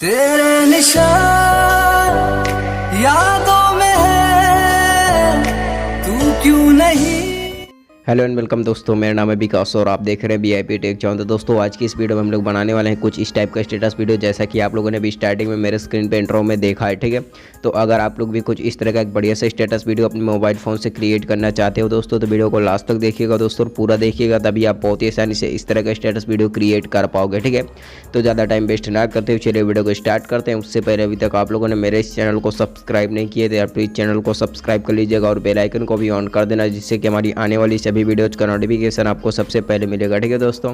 तेरे निशान यादों में है, तू क्यों नहीं। हेलो एंड वेलकम दोस्तों, मेरा नाम है विकास और आप देख रहे हैं वीआईपी टेक चैनल। तो दोस्तों आज की इस वीडियो में हम लोग बनाने वाले हैं कुछ इस टाइप का स्टेटस वीडियो, जैसा कि आप लोगों ने भी स्टार्टिंग में मेरे स्क्रीन पे इंट्रो में देखा है। ठीक है, तो अगर आप लोग भी कुछ इस तरह का एक बढ़िया सा स्टेटस वीडियो अपने मोबाइल फ़ोन से क्रिएट करना चाहते हो दोस्तों, तो वीडियो को लास्ट तक देखिएगा दोस्तों, पूरा देखिएगा, तभी आप बहुत ही आसानी से इस तरह का स्टेटस वीडियो क्रिएट कर पाओगे। ठीक है, तो ज़्यादा टाइम वेस्ट ना करते हुए चलिए वीडियो को स्टार्ट करते हैं। उससे पहले अभी तक आप लोगों ने मेरे इस चैनल को सब्सक्राइब नहीं किए तो यार प्लीज़ चैनल को सब्सक्राइब कर लीजिएगा और बेल आइकन को भी ऑन कर देना, जिससे कि हमारी आने वाली सभी वीडियोज़ का नोटिफिकेशन आपको सबसे पहले मिलेगा। ठीक है दोस्तों,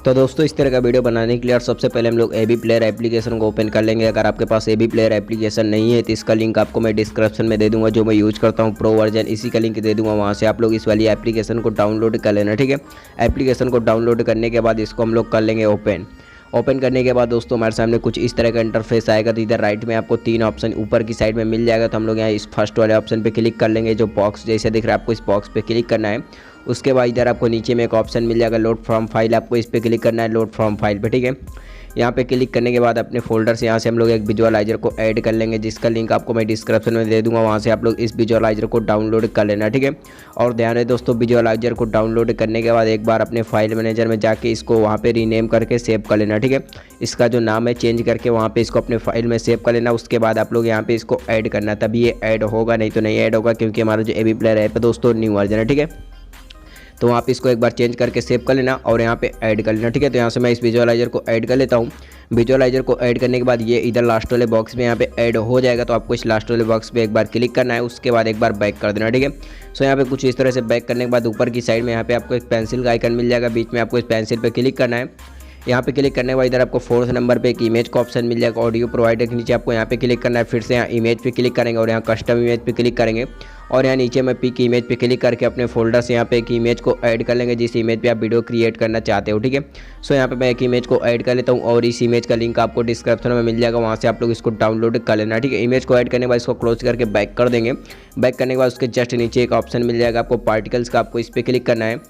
तो दोस्तों इस तरह का वीडियो बनाने के लिए और सबसे पहले हम लोग एवी प्लेयर एप्लीकेशन को ओपन कर लेंगे। अगर आपके पास एवी प्लेयर एप्लीकेशन नहीं है तो इसका लिंक आपको मैं डिस्क्रिप्शन में दे दूंगा, जो मैं यूज़ करता हूं प्रो वर्जन, इसी का लिंक दे दूंगा। वहां से आप लोग इस वाली एप्लीकेशन को डाउनलोड कर लेना। ठीक है, एप्लीकेशन को डाउनलोड करने के बाद इसको हम लोग कर लेंगे ओपन करने के बाद दोस्तों हमारे सामने कुछ इस तरह का इंटरफेस आएगा। तो इधर राइट में आपको 3 ऑप्शन ऊपर की साइड में मिल जाएगा। तो हम लोग यहाँ इस फर्स्ट वाले ऑप्शन पे क्लिक कर लेंगे, जो बॉक्स जैसे दिख रहा है, आपको इस बॉक्स पे क्लिक करना है। उसके बाद इधर आपको नीचे में एक ऑप्शन मिल जाएगा लोड फ्रॉम फाइल, आपको इस पर क्लिक करना है, लोड फ्रॉम फाइल पे। ठीक है, यहाँ पे क्लिक करने के बाद अपने फोल्डर से यहाँ से हम लोग एक विजुअलाइजर को ऐड कर लेंगे, जिसका लिंक आपको मैं डिस्क्रिप्शन में दे दूंगा। वहाँ से आप लोग इस विजुअलाइजर को डाउनलोड कर लेना। ठीक है, और ध्यान है दोस्तों, विजुअलाइजर को डाउनलोड करने के बाद एक बार अपने फाइल मैनेजर में जाके इसको वहाँ पे रीनेम करके सेव कर लेना। ठीक है, इसका जो नाम है चेंज करके वहाँ पे इसको अपने फाइल में सेव कर लेना। उसके बाद आप लोग यहाँ पे इसको ऐड करना, तभी ये ऐड होगा, नहीं तो नहीं ऐड होगा, क्योंकि हमारा जो एवी प्लेयर ऐप है दोस्तों न्यू वर्जन है। ठीक है, तो वहाँ पे इसको एक बार चेंज करके सेव कर लेना और यहाँ पे ऐड कर लेना। ठीक है, तो यहाँ से मैं इस विजुअलाइजर को ऐड कर लेता हूँ। विजुअलाइजर को ऐड करने के बाद ये इधर लास्ट वाले बॉक्स में यहाँ पे ऐड हो जाएगा। तो आपको इस लास्ट वाले बॉक्स पे एक बार क्लिक करना है, उसके बाद एक बार बैक कर देना। ठीक है, सो यहाँ पे कुछ इस तरह से बैक करने के बाद ऊपर की साइड में यहाँ पे आपको एक पेंसिल का आइकन मिल जाएगा, बीच में आपको इस पेंसिल पर क्लिक करना है। यहाँ पे क्लिक करने के बाद इधर आपको 4th नंबर पे एक इमेज का ऑप्शन मिल जाएगा, ऑडियो प्रोवाइडर के नीचे आपको यहाँ पे क्लिक करना है। फिर से यहाँ इमेज पे क्लिक करेंगे और यहाँ कस्टम इमेज पे क्लिक करेंगे और यहाँ नीचे में पिक इमेज पे क्लिक करके अपने फोल्डर से यहाँ पे एक इमेज को ऐड कर लेंगे, जिस इमेज पे आप वीडियो क्रिएट करना चाहते हो। ठीक है, सो यहाँ पे मैं एक इमेज को ऐड कर लेता हूँ और इस इमेज का लिंक आपको डिस्क्रिप्शन में मिल जाएगा, वहाँ से आप लोग इसको डाउनलोड कर लेना। ठीक है, इमेज को ऐड करने के बाद इसको क्लोज करके बैक कर देंगे। बैक करने के बाद उसके जस्ट नीचे एक ऑप्शन मिल जाएगा आपको पार्टिकल्स का, आपको इस पर क्लिक करना है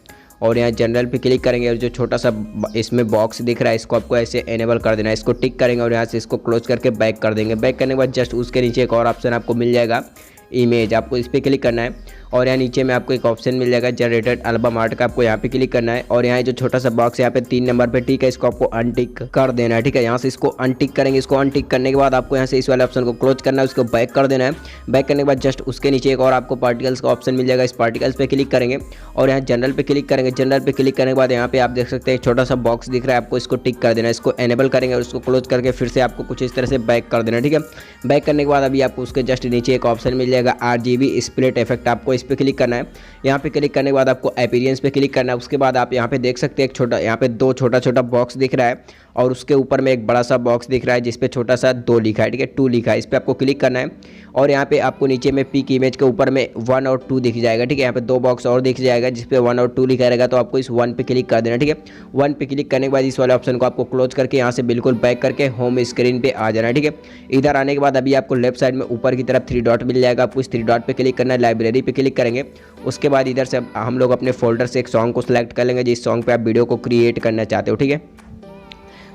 और यहाँ जनरल पे क्लिक करेंगे और जो छोटा सा इसमें बॉक्स दिख रहा है इसको आपको ऐसे एनेबल कर देना है। इसको टिक करेंगे और यहाँ से इसको क्लोज करके बैक कर देंगे। बैक करने के बाद जस्ट उसके नीचे एक और ऑप्शन आपको मिल जाएगा इमेज, आपको इस पर क्लिक करना है और यहाँ नीचे में आपको एक ऑप्शन मिल जाएगा जनरेटेड एल्बम आर्ट का, आपको यहाँ पे क्लिक करना है और यहाँ जो छोटा सा बॉक्स है यहाँ पे 3 नंबर पे टिक है, इसको आपको अनटिक कर देना है। ठीक है, यहाँ से इसको अनटिक करेंगे। इसको अनटिक करने के बाद आपको यहाँ से इस वाले ऑप्शन को क्लोज करना है, उसको बैक कर देना है। बैक करने के बाद जस्ट उसके नीचे एक और आपको पार्टिकल्स का ऑप्शन मिल जाएगा, इस पार्टिकल्स पे क्लिक करेंगे और यहाँ जनरल पे क्लिक करेंगे। जनरल पे क्लिक करने के बाद यहाँ पे आप देख सकते हैं एक छोटा सा बॉक्स दिख रहा है, आपको इसको टिक कर देना है। इसको एनेबल करेंगे और इसको क्लोज करके फिर से आपको कुछ इस तरह से बैक कर देना। ठीक है, बैक करने के बाद अभी आपको उसके जस्ट नीचे एक ऑप्शन मिल जाएगा RGB स्प्लिट इफेक्ट, आपको इस पर क्लिक करना है। यहाँ पे क्लिक करने के बाद आपको अपीयरेंस पे क्लिक करना है। उसके बाद आप यहाँ पे देख सकते हैं एक छोटा, यहाँ पे 2 छोटा बॉक्स दिख रहा है और उसके ऊपर में एक बड़ा सा बॉक्स दिख रहा है जिस पे छोटा सा 2 लिखा है। ठीक है, 2 लिखा है, इस पर आपको क्लिक करना है और यहाँ पे आपको नीचे में पिक इमेज के ऊपर में 1 और 2 दिख जाएगा। ठीक है, यहाँ पे 2 बॉक्स और दिख जाएगा जिस पे 1 और 2 लिखा रहेगा, तो आपको इस 1 पे क्लिक कर देना। ठीक है, 1 पे क्लिक करने के बाद इस वाले ऑप्शन को आपको क्लोज करके यहाँ से बिल्कुल बैक करके होम स्क्रीन पे आ जाना है। ठीक है, इधर आने के बाद अभी आपको लेफ्ट साइड में ऊपर की तरफ 3 डॉट मिल जाएगा, आपको इस 3 डॉट पे क्लिक करना है, लाइब्रेरी पे क्लिक करेंगे। उसके बाद इधर से हम लोग अपने फोल्डर से एक सॉन्ग को सिलेक्ट कर लेंगे, जिस सॉन्ग पे आप वीडियो को क्रिएट करना चाहते हो। ठीक है,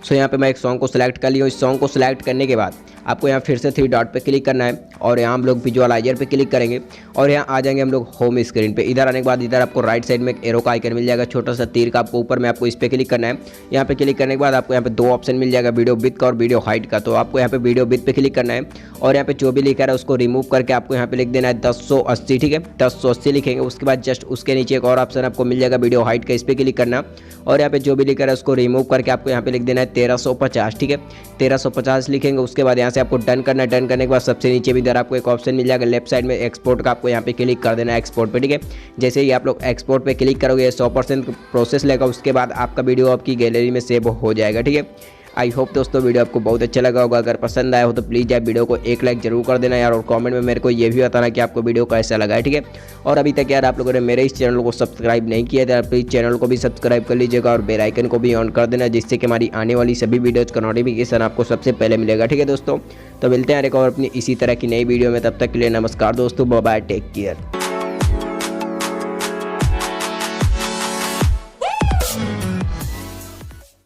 सो यहाँ पे मैं एक सॉन्ग को सिलेक्ट कर लिया हूँ। इस सॉन्ग को सिलेक्ट करने के बाद आपको यहाँ फिर से 3 डॉट पे क्लिक करना है और यहाँ हम लोग विजुअलाइजर पे क्लिक करेंगे और यहाँ आ जाएंगे हम लोग होम स्क्रीन पे। इधर आने के बाद इधर आपको राइट साइड में एक एरो का आइकन मिल जाएगा, छोटा सा तीर का, आपको ऊपर में आपको इस पर क्लिक करना है। यहाँ पे क्लिक करने के बाद आपको यहाँ पे 2 ऑप्शन मिल जाएगा, वीडियो विड्थ का और वीडियो हाइट का। तो आपको यहाँ पे वीडियो विड्थ पे क्लिक करना है और यहाँ पे जो भी लिखा है उसको रिमूव करके आपको यहाँ पे लिख देना है 1080। ठीक है, 1080 लिखेंगे। उसके बाद जस्ट उसके नीचे एक और ऑप्शन आपको मिल जाएगा वीडियो हाइट का, इस पर क्लिक करना और यहाँ पे जो भी लिखा है उसको रिमूव करके आपको यहाँ पे लिख देना है 1350। ठीक है, 1350 लिखेंगे। उसके बाद यहाँ से आपको डन करना है। डन करने के बाद सबसे नीचे भी इधर आपको एक ऑप्शन मिल जाएगा लेफ्ट साइड में एक्सपोर्ट का, आपको यहाँ पे क्लिक कर देना है एक्सपोर्ट पे। ठीक है, जैसे ही आप लोग एक्सपोर्ट पे क्लिक करोगे 100% प्रोसेस लेगा, उसके बाद आपका वीडियो आपकी गैलरी में सेव हो जाएगा। ठीक है, आई होप दोस्तों वीडियो आपको बहुत अच्छा लगा होगा। अगर पसंद आया हो तो प्लीज़ यार वीडियो को एक लाइक जरूर कर देना यार, और कमेंट में मेरे को ये भी बताना कि आपको वीडियो कैसा लगा है। ठीक है, और अभी तक यार आप लोगों ने मेरे इस चैनल को सब्सक्राइब नहीं किया तो प्लीज़ चैनल को भी सब्सक्राइब कर लीजिएगा और बेल आइकन को भी ऑन कर देना, जिससे कि हमारी आने वाली सभी वीडियोज़ का नोटिफिकेशन आपको सबसे पहले मिलेगा। ठीक है दोस्तों, तो मिलते हैं एक और अपनी इसी तरह की नई वीडियो में, तब तक के लिए नमस्कार दोस्तों, बाय बाय, टेक केयर।